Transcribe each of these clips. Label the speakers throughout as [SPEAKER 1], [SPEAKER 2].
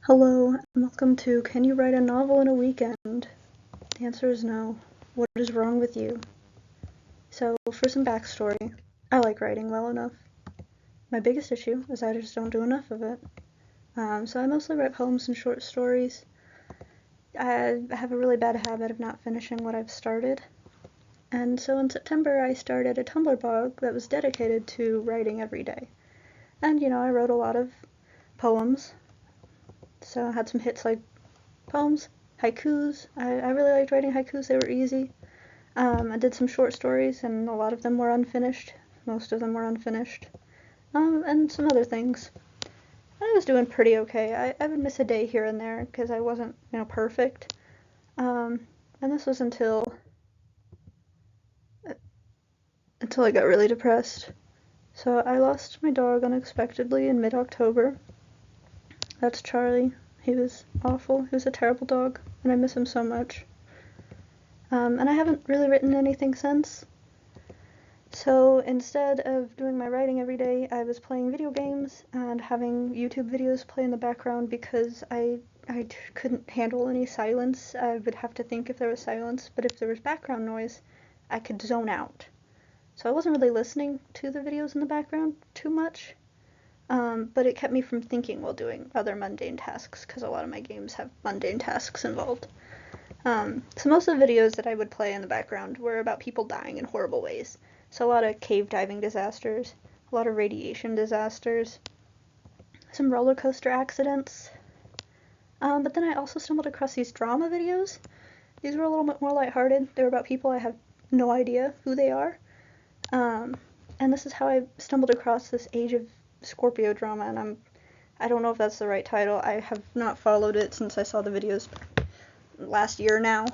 [SPEAKER 1] Hello, and welcome to Can You Write a Novel in a Weekend? The answer is no. What is wrong with you? So, for some backstory, I like writing well enough. My biggest issue is I just don't do enough of it. So I mostly write poems and short stories. I have a really bad habit of not finishing what I've started. And so in September I started a Tumblr blog that was dedicated to writing every day. And I wrote a lot of poems. So I had some hits like poems, haikus. I really liked writing haikus, they were easy. I did some short stories, and a lot of them were unfinished. Most of them were unfinished. And some other things. I was doing pretty okay. I would miss a day here and there because I wasn't, perfect. And this was until I got really depressed. So I lost my dog unexpectedly in mid-October. That's Charlie. He was awful. He was a terrible dog, and I miss him so much. And I haven't really written anything since. So instead of doing my writing every day, I was playing video games and having YouTube videos play in the background because I couldn't handle any silence. I would have to think if there was silence, but if there was background noise, I could zone out. So I wasn't really listening to the videos in the background too much, but it kept me from thinking while doing other mundane tasks because a lot of my games have mundane tasks involved. So most of the videos that I would play in the background were about people dying in horrible ways. So a lot of cave diving disasters, a lot of radiation disasters, some roller coaster accidents. But then I also stumbled across these drama videos. These were a little bit more lighthearted. They were about people I have no idea who they are. And this is how I stumbled across this Age of Scorpio drama, and I don't know if that's the right title. I have not followed it since I saw the videos last year now.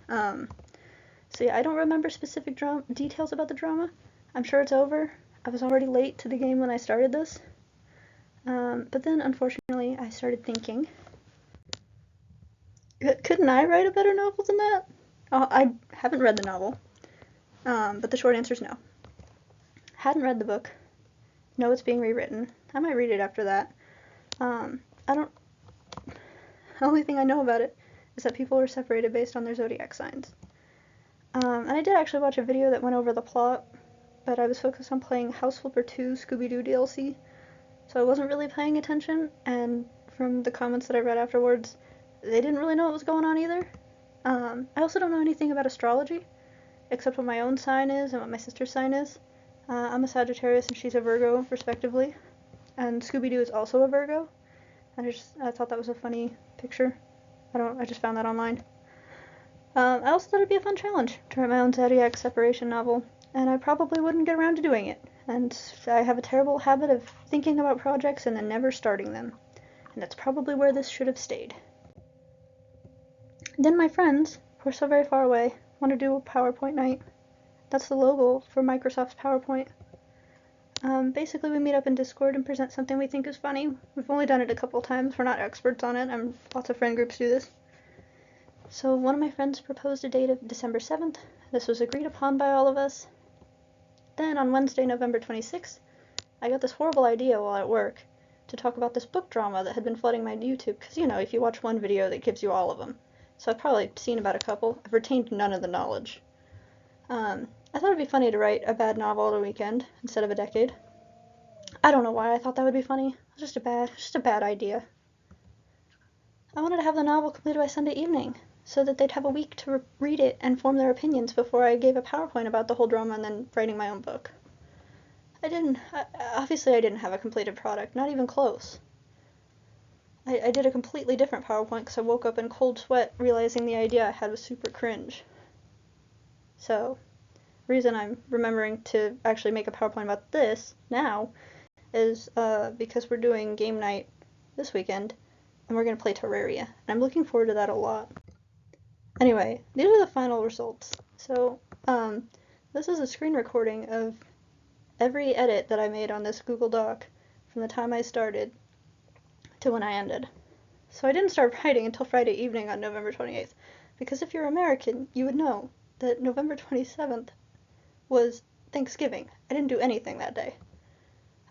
[SPEAKER 1] So yeah, I don't remember specific details about the drama. I'm sure it's over. I was already late to the game when I started this. But then, unfortunately, I started thinking, couldn't I write a better novel than that? I haven't read the novel, but the short answer is no. Hadn't read the book. Know it's being rewritten. I might read it after that. I don't... The only thing I know about it is that people were separated based on their zodiac signs. And I did actually watch a video that went over the plot, but I was focused on playing House Flipper 2 Scooby-Doo DLC, so I wasn't really paying attention, and from the comments that I read afterwards, they didn't really know what was going on either. I also don't know anything about astrology, except what my own sign is and what my sister's sign is. I'm a Sagittarius and she's a Virgo, respectively, and Scooby-Doo is also a Virgo, and I thought that was a funny picture. I just found that online. I also thought it'd be a fun challenge to write my own zodiac separation novel, and I probably wouldn't get around to doing it. And I have a terrible habit of thinking about projects and then never starting them, and that's probably where this should have stayed. Then my friends, who are so very far away, want to do a PowerPoint night. That's the logo for Microsoft's PowerPoint. Basically, we meet up in Discord and present something we think is funny. We've only done it a couple times. We're not experts on it, and lots of friend groups do this. So one of my friends proposed a date of December 7th. This was agreed upon by all of us. Then on Wednesday, November 26th, I got this horrible idea while at work to talk about this book drama that had been flooding my YouTube, because if you watch one video, that gives you all of them. So I've probably seen about a couple. I've retained none of the knowledge. I thought it'd be funny to write a bad novel in a weekend instead of a decade. I don't know why I thought that would be funny. It was just a bad idea. I wanted to have the novel completed by Sunday evening, so that they'd have a week to read it and form their opinions before I gave a PowerPoint about the whole drama and then writing my own book. Obviously I didn't have a completed product, not even close. I did a completely different PowerPoint because I woke up in cold sweat realizing the idea I had was super cringe. So, the reason I'm remembering to actually make a PowerPoint about this now is because we're doing game night this weekend and we're going to play Terraria, and I'm looking forward to that a lot. Anyway, these are the final results. So, this is a screen recording of every edit that I made on this Google Doc from the time I started to when I ended. So I didn't start writing until Friday evening on November 28th, because if you're American, you would know that November 27th was Thanksgiving. I didn't do anything that day.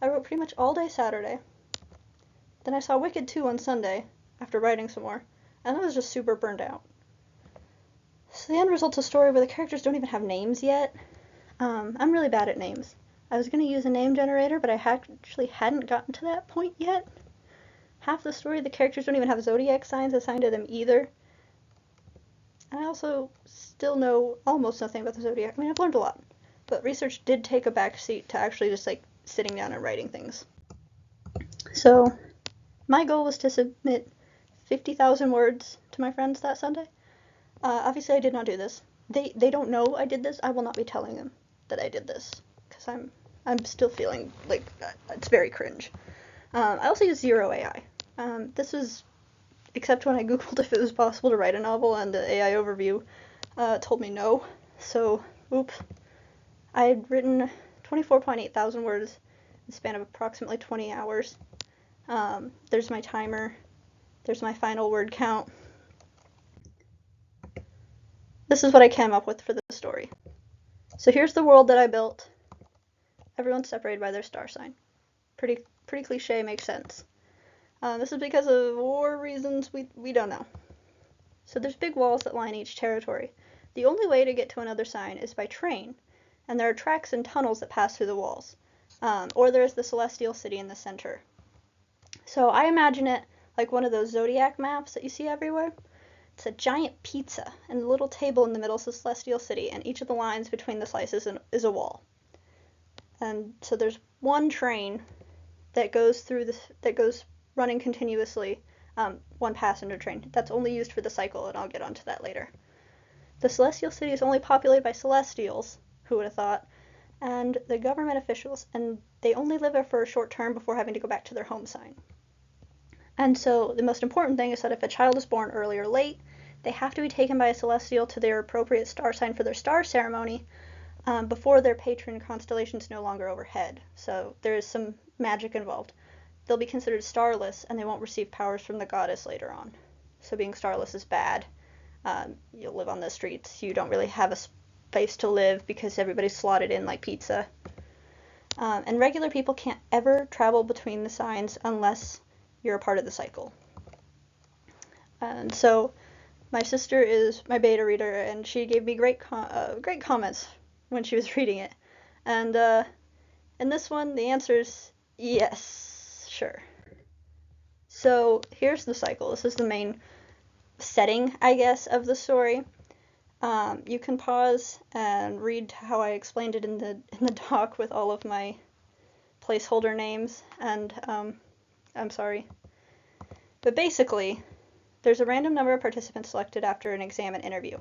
[SPEAKER 1] I wrote pretty much all day Saturday. Then I saw Wicked 2 on Sunday, after writing some more, and I was just super burned out. So the end result's a story where the characters don't even have names yet. I'm really bad at names. I was going to use a name generator, but I actually hadn't gotten to that point yet. Half the story, the characters don't even have zodiac signs assigned to them either. I also still know almost nothing about the zodiac. I mean, I've learned a lot, but research did take a back seat to actually just like sitting down and writing things. So my goal was to submit 50,000 words to my friends that Sunday. Obviously, I did not do this. They don't know I did this. I will not be telling them that I did this because I'm still feeling like it's very cringe. I also used Zero AI. This was, except when I googled if it was possible to write a novel, and the AI overview told me no. So, oops. I had written 24.8 thousand words in the span of approximately 20 hours. There's my timer. There's my final word count. This is what I came up with for the story. So here's the world that I built. Everyone's separated by their star sign. Pretty cliche, makes sense. This is because of war reasons we don't know. So there's big walls that line each territory. The only way to get to another sign is by train, and there are tracks and tunnels that pass through the walls. Or there's the celestial city in the center. So I imagine it like one of those zodiac maps that you see everywhere. It's a giant pizza, and the little table in the middle is the celestial city, and each of the lines between the slices is a wall. And so there's one train that goes running continuously, one passenger train. That's only used for the cycle, and I'll get onto that later. The celestial city is only populated by celestials, who would have thought, and the government officials, and they only live there for a short term before having to go back to their home sign. And so the most important thing is that if a child is born early or late, they have to be taken by a celestial to their appropriate star sign for their star ceremony before their patron constellation is no longer overhead. So there is some magic involved. They'll be considered starless, and they won't receive powers from the goddess later on. So being starless is bad. You'll live on the streets. You don't really have a space to live because everybody's slotted in like pizza. And regular people can't ever travel between the signs unless you're a part of the cycle. And so my sister is my beta reader, and she gave me great comments when she was reading it. And in this one, the answer is yes, sure. So here's the cycle. This is the main setting, I guess, of the story. You can pause and read how I explained it in the doc with all of my placeholder names, and I'm sorry. But basically, there's a random number of participants selected after an exam and interview.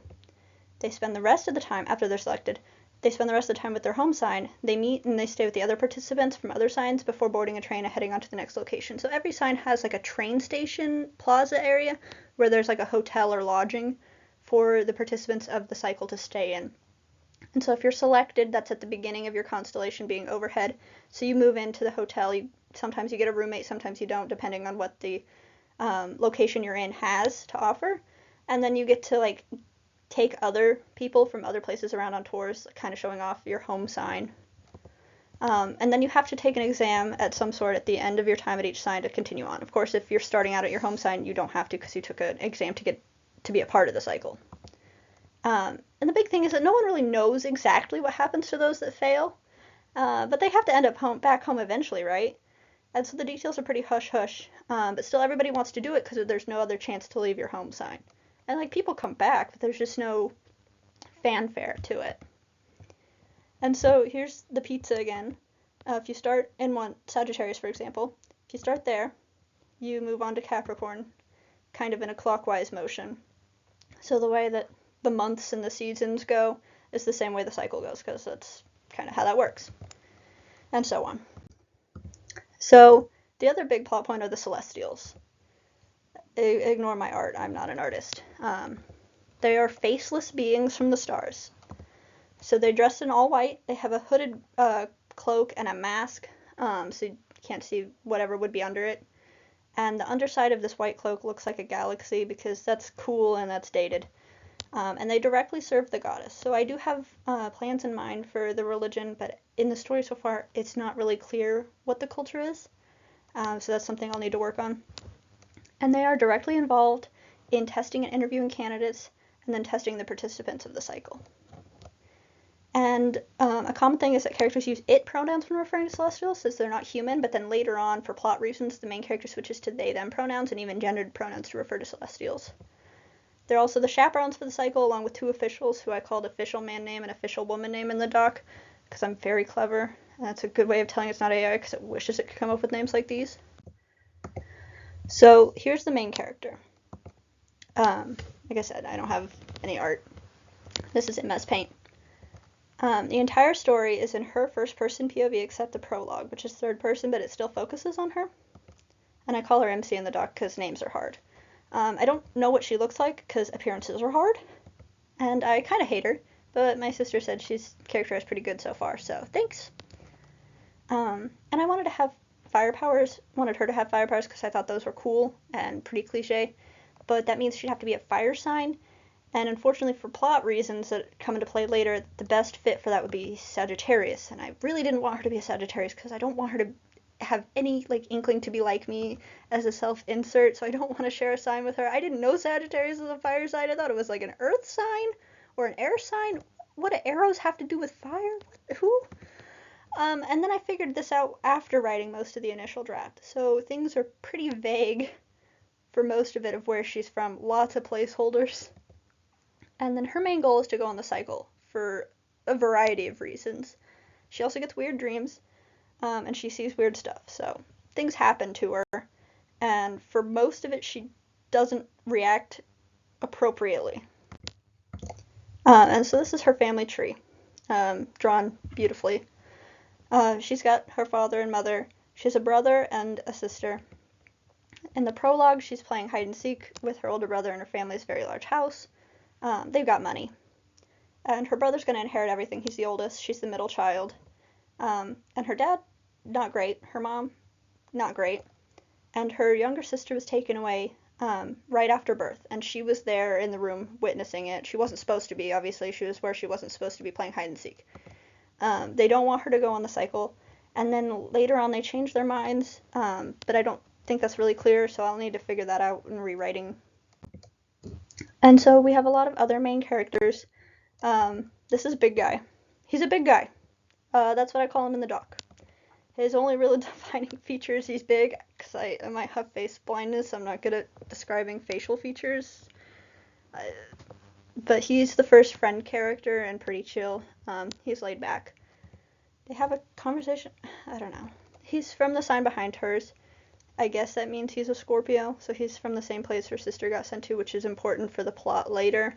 [SPEAKER 1] They spend the rest of the time, after they're selected, they spend the rest of the time with their home sign. They meet and they stay with the other participants from other signs before boarding a train and heading on to the next location. So every sign has like a train station plaza area where there's like a hotel or lodging for the participants of the cycle to stay in. And so if you're selected, that's at the beginning of your constellation being overhead. So you move into the hotel. Sometimes you get a roommate, sometimes you don't, depending on what the location you're in has to offer. And then you get to like take other people from other places around on tours, kind of showing off your home sign. And then you have to take an exam at some sort at the end of your time at each sign to continue on. Of course, if you're starting out at your home sign, you don't have to because you took an exam to get to be a part of the cycle. And the big thing is that no one really knows exactly what happens to those that fail, but they have to end up back home eventually, right? And so the details are pretty hush-hush, but still everybody wants to do it because there's no other chance to leave your home sign. And like people come back, but there's just no fanfare to it. And so here's the pizza again. If you start in Sagittarius, for example, if you start there, you move on to Capricorn, kind of in a clockwise motion. So the way that the months and the seasons go is the same way the cycle goes, because that's kind of how that works. And so on. So the other big plot point are the Celestials. Ignore my art, I'm not an artist. They are faceless beings from the stars. So they're dressed in all white, they have a hooded cloak and a mask, so you can't see whatever would be under it. And the underside of this white cloak looks like a galaxy because that's cool and that's dated. And they directly serve the goddess. So I do have plans in mind for the religion, but in the story so far, it's not really clear what the culture is. So that's something I'll need to work on. and they are directly involved in testing and interviewing candidates and then testing the participants of the cycle. And a common thing is that characters use it pronouns when referring to Celestials, since they're not human, but then later on, for plot reasons, the main character switches to they, them pronouns and even gendered pronouns to refer to Celestials. They're also the chaperones for the cycle, along with two officials, who I called official man name and official woman name in the doc, because I'm very clever, and that's a good way of telling it's not AI, because it wishes it could come up with names like these. So here's the main character. Like I said, I don't have any art. This is in MS Paint. The entire story is in her first-person POV except the prologue, which is third person, but it still focuses on her. And I call her MC in the doc because names are hard. I don't know what she looks like because appearances are hard, and I kind of hate her, but my sister said she's characterized pretty good so far, so thanks. And I wanted to have fire powers, wanted her to have fire powers because I thought those were cool and pretty cliche, but that means she'd have to be a fire sign, and unfortunately for plot reasons that come into play later, the best fit for that would be Sagittarius, and I really didn't want her to be a Sagittarius because I don't want her to have any inkling to be like me as a self-insert, so I don't want to share a sign with her. I didn't know Sagittarius was a fire sign. I thought it was like an earth sign or an air sign. What do arrows have to do with fire? Who? And then I figured this out after writing most of the initial draft, so things are pretty vague for most of it of where she's from. Lots of placeholders. And then her main goal is to go on the cycle for a variety of reasons. She also gets weird dreams, and she sees weird stuff, so things happen to her, and for most of it she doesn't react appropriately. And so this is her family tree, drawn beautifully. She's got her father and mother. She has a brother and a sister. In the prologue, she's playing hide and seek with her older brother in her family's very large house. They've got money. And her brother's going to inherit everything. He's the oldest. She's the middle child. And her dad, not great. Her mom, not great. And her younger sister was taken away right after birth. And she was there in the room witnessing it. She wasn't supposed to be, obviously. She was where she wasn't supposed to be playing hide and seek. They don't want her to go on the cycle. And then later on they change their minds. But I don't think that's really clear, so I'll need to figure that out in rewriting. And so we have a lot of other main characters. This is Big Guy. He's a big guy. That's what I call him in the doc. His only really defining feature is he's big, because I might have face blindness. I'm not good at describing facial features. But he's the first friend character and pretty chill. He's laid back. They have a conversation. I don't know. He's from the sign behind hers. I guess that means he's a Scorpio, so he's from the same place her sister got sent to, which is important for the plot later.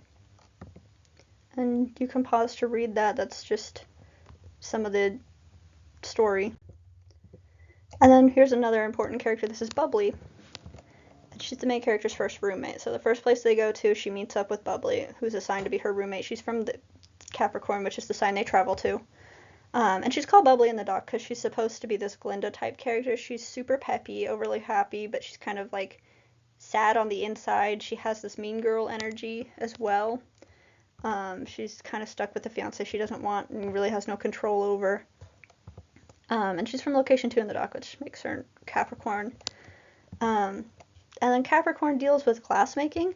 [SPEAKER 1] And you can pause to read that. That's just some of the story. And then here's another important character. This is Bubbly. She's the main character's first roommate. So the first place they go to, she meets up with Bubbly, who's assigned to be her roommate. She's from the Capricorn, which is the sign they travel to. And she's called Bubbly in the doc because she's supposed to be this Glinda type character. She's super peppy, overly happy, but she's kind of sad on the inside. She has this mean girl energy as well. She's kind of stuck with the fiance she doesn't want and really has no control over. And she's from location 2 in the doc, which makes her Capricorn. And then Capricorn deals with glassmaking.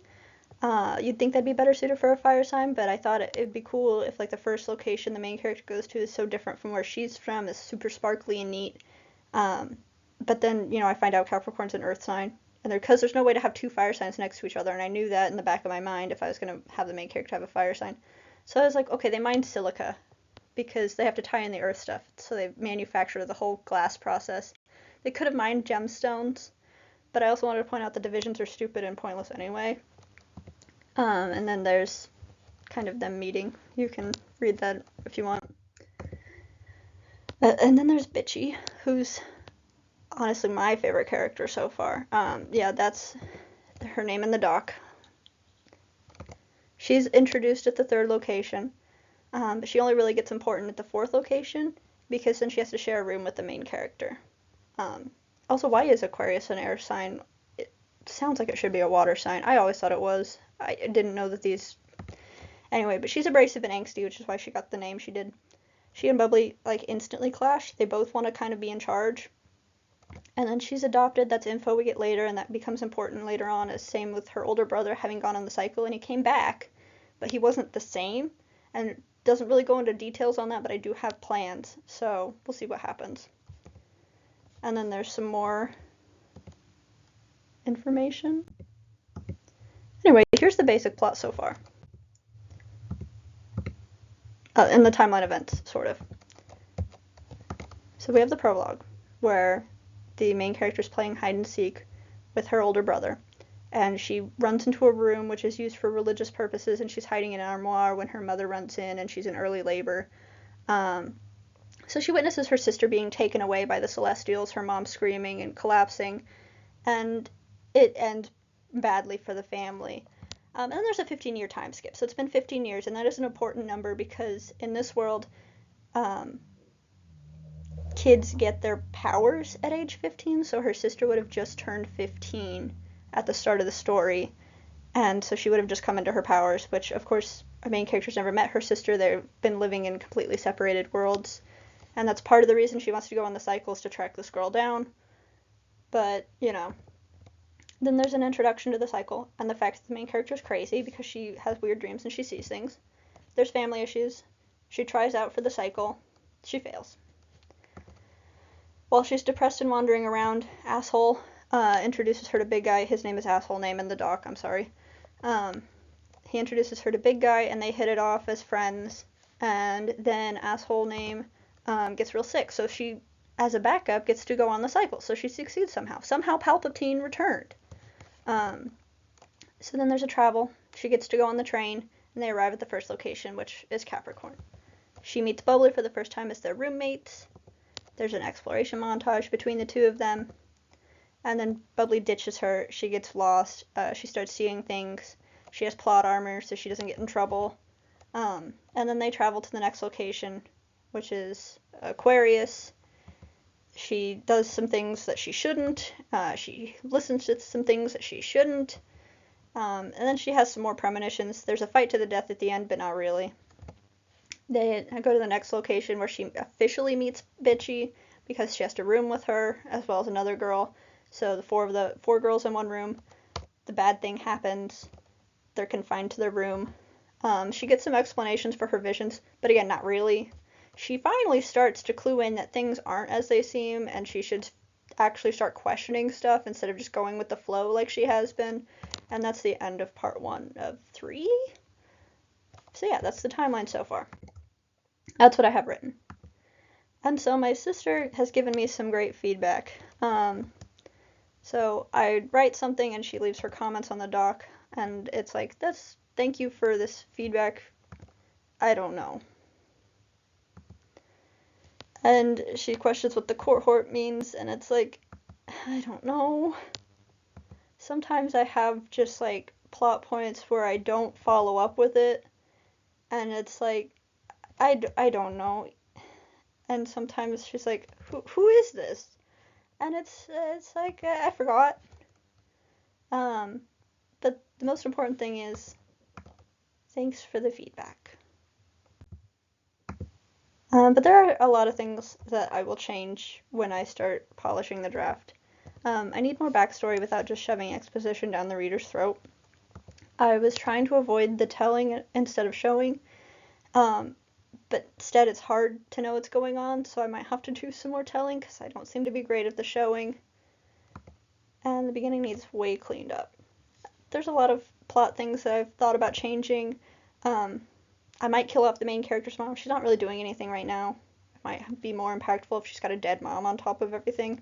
[SPEAKER 1] You'd think that'd be better suited for a fire sign, but I thought it'd be cool if the first location the main character goes to is so different from where she's from, is super sparkly and neat. But then, I find out Capricorn's an earth sign, and because there's no way to have two fire signs next to each other, and I knew that in the back of my mind if I was going to have the main character have a fire sign. So I was like, okay, they mine silica, because they have to tie in the earth stuff, so they manufacture the whole glass process. They could have mined gemstones, but I also wanted to point out the divisions are stupid and pointless anyway. And then there's kind of them meeting. You can read that if you want. And then there's Bitchy, who's honestly my favorite character so far. Yeah, that's her name in the doc. She's introduced at the third location, but she only really gets important at the fourth location, because then she has to share a room with the main character. Also, why is Aquarius an air sign? It sounds like it should be a water sign. I always thought it was. I didn't know that these... Anyway, but she's abrasive and angsty, which is why she got the name she did. She and Bubbly, instantly clash. They both want to kind of be in charge. And then she's adopted. That's info we get later, and that becomes important later on. As same with her older brother having gone on the cycle, and he came back, but he wasn't the same. And it doesn't really go into details on that, but I do have plans, so we'll see what happens. And then there's some more information. Anyway, here's the basic plot so far. In the timeline events, sort of. So we have the prologue, where the main character is playing hide and seek with her older brother, and she runs into a room which is used for religious purposes, and she's hiding in an armoire when her mother runs in, and she's in early labor. So she witnesses her sister being taken away by the Celestials, her mom screaming and collapsing, and it ends badly for the family. And then there's a 15-year time skip, so it's been 15 years, and that is an important number because in this world, kids get their powers at age 15, so her sister would have just turned 15 at the start of the story, and so she would have just come into her powers, which of course our main character's never met her sister. They've been living in completely separated worlds, and that's part of the reason she wants to go on the cycles, to track this girl down. But, you know, then there's an introduction to the cycle and the fact that the main character's crazy because she has weird dreams and she sees things. There's family issues. She tries out for the cycle. She fails. While she's depressed and wandering around, Asshole introduces her to Big Guy. His name is Asshole Name in the doc, I'm sorry. He introduces her to Big Guy, and they hit it off as friends. And then Asshole Name gets real sick, so she, as a backup, gets to go on the cycle. So she succeeds somehow. Somehow Palpatine returned. So then there's a travel. She gets to go on the train, and they arrive at the first location, which is Capricorn. She meets Bubbly for the first time as their roommates. There's an exploration montage between the two of them. And then Bubbly ditches her. She gets lost. She starts seeing things. She has plot armor so she doesn't get in trouble. And then they travel to the next location, which is Aquarius. She does some things that she shouldn't. She listens to some things that she shouldn't. And then she has some more premonitions. There's a fight to the death at the end, but not really. They go to the next location where she officially meets Bitchy because she has to room with her as well as another girl. So the four girls in one room. The bad thing happens. They're confined to their room. She gets some explanations for her visions, but again, not really. She finally starts to clue in that things aren't as they seem, and she should actually start questioning stuff instead of just going with the flow like she has been. And that's the end of part 1 of 3. So yeah, that's the timeline so far. That's what I have written. And so my sister has given me some great feedback. So I write something and she leaves her comments on the doc, and it's like, thank you for this feedback. I don't know. And she questions what the cohort means, and it's like, I don't know. Sometimes I have just like plot points where I don't follow up with it, and it's like, I don't know. And sometimes she's like, who is this? And it's like, I forgot. But the most important thing is, thanks for the feedback. But there are a lot of things that I will change when I start polishing the draft. I need more backstory without just shoving exposition down the reader's throat. I was trying to avoid the telling instead of showing, but instead it's hard to know what's going on, so I might have to do some more telling because I don't seem to be great at the showing. And the beginning needs way cleaned up. There's a lot of plot things that I've thought about changing. I might kill off the main character's mom. She's not really doing anything right now. It might be more impactful if she's got a dead mom on top of everything.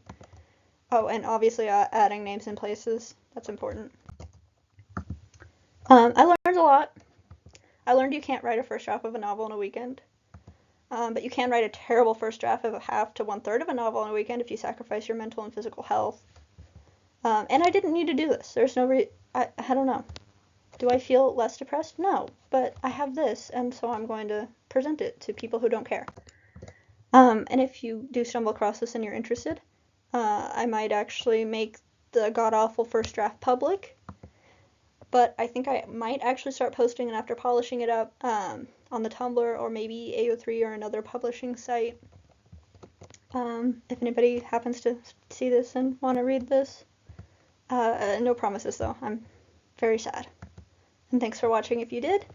[SPEAKER 1] Oh, and obviously adding names and places. That's important. I learned a lot. I learned you can't write a first draft of a novel in a weekend. But you can write a terrible first draft of a half to 1/3 of a novel in a weekend if you sacrifice your mental and physical health. And I didn't need to do this. There's no I don't know. Do I feel less depressed? No. But I have this, and so I'm going to present it to people who don't care. And if you do stumble across this and you're interested, I might actually make the god-awful first draft public. But I think I might actually start posting it after polishing it up on the Tumblr or maybe AO3 or another publishing site. If anybody happens to see this and want to read this. No promises though. I'm very sad. And thanks for watching if you did.